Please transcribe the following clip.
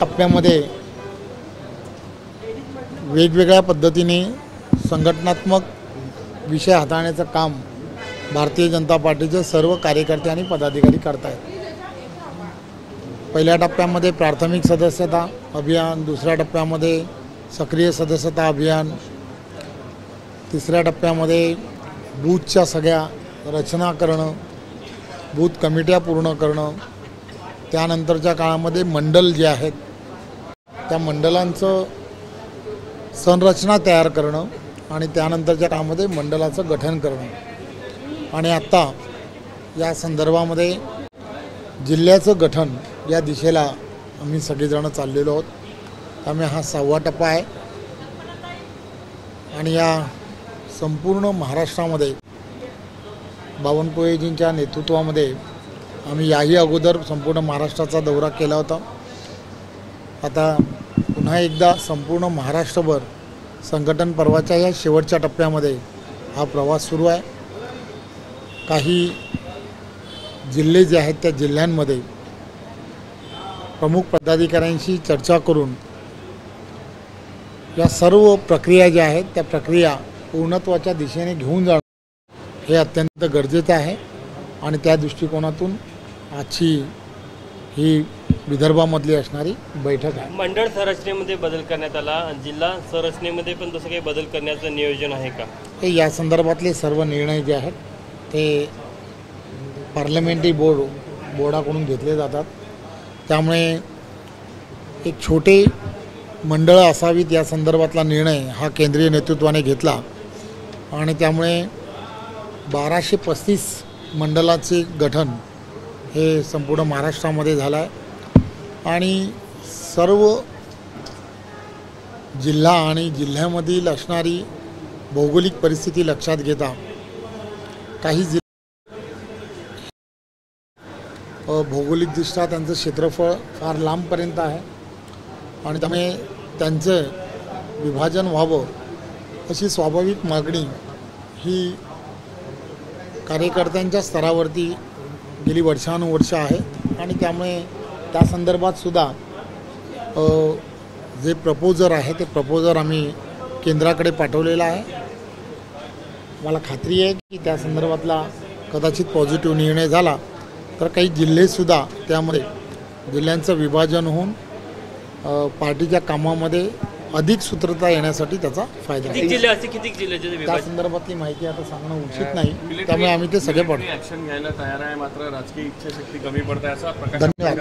टप्प्यामध्ये वेगवेगळ्या पद्धतीने संघटनात्मक विषय हाताळण्याचं काम भारतीय जनता पार्टीचे सर्व कार्यकर्ते आणि पदाधिकारी करत आहेत। पहिल्या टप्प्यामध्ये प्राथमिक सदस्यता अभियान, दुसऱ्या टप्प्यामध्ये सक्रिय सदस्यता अभियान, तिसऱ्या टप्प्यामध्ये बूथच्या सगळ्या रचना करणं, बूथ कमिट्या पूर्ण करणं, त्यानंतरच्या काळामध्ये मंडल जे आहेत त्या मंडलांचं संरचना तयार करणं आणि त्यानंतरच्या काळामध्ये मंडलाचं गठन करणं आणि आत्ता या संदर्भामध्ये जिल्ह्याचं गठन या दिशेला आम्ही सगळेजण चाललेलो आहोत। त्यामुळे हा 6वा टप्पा आहे आणि या संपूर्ण महाराष्ट्रामध्ये बावनकुळेजींच्या नेतृत्वामध्ये आम्ही याही अगोदर संपूर्ण महाराष्ट्राचा दौरा केला होता। आता पुन्हा एकदा संपूर्ण महाराष्ट्रभर संघटन पर्वाच्या या शेवटच्या टप्प्यामध्ये हा प्रवास सुरू आहे। काही जिल्हे जे आहेत त्या जिल्ह्यांमध्ये प्रमुख पदाधिकाऱ्यांशी चर्चा करून या सर्व प्रक्रिया ज्या आहेत त्या प्रक्रिया पूर्णत्वाच्या दिशेने घेऊन जाणं हे अत्यंत गरजेचं आहे आणि त्या दृष्टिकोनातून आजची ही विदर्भामधली असणारी बैठक आहे। मंडळ संरचनेमध्ये बदल करण्यात आला, जिल्हा संरचनेमध्ये पण तसं काही बदल करण्याचं नियोजन आहे का? हे या संदर्भातले सर्व निर्णय जे आहेत ते पार्लमेंटरी बोर्डाकडून घेतले जातात। त्यामुळे एक छोटे मंडळं असावीत या संदर्भातला निर्णय हा केंद्रीय नेतृत्वाने घेतला आणि त्यामुळे 1235 मंडलाचे गठन हे संपूर्ण महाराष्ट्रामध्ये झालं आहे आणि सर्व जिल्हा आणि जिल्ह्यामधील असणारी भौगोलिक परिस्थिती लक्षात घेता काही भौगोलिकदृष्ट्या त्यांचं क्षेत्रफळ फार लांबपर्यंत आहे आणि त्यामुळे त्यांचं विभाजन व्हावं अशी स्वाभाविक मागणी ही कार्यकर्त्यांच्या स्तरावरती गेली वर्षानुवर्ष आहे आणि त्यामुळे त्या संदर्भात सुद्धा जे प्रपोजर आहे ते प्रपोजर आम्ही केंद्राकडे पाठवलेला आहे। मला खात्री आहे की त्या संदर्भातला कदाचित पॉझिटिव्ह निर्णय झाला तर काही जिल्हेसुद्धा त्यामध्ये जिल्ह्यांचं विभाजन होऊन पार्टीच्या कामामध्ये अधिक सूत्रता येण्यासाठी त्याचा फायदा आहे। त्या संदर्भातली माहिती आता सांगणं उचित नाही, त्यामुळे आम्ही ते सगळे पाठवू। ॲक्शन घ्यायला तयार आहे, मात्र राजकीय इच्छाशक्ती कमी पडते असा प्रकाश धन्यवाद।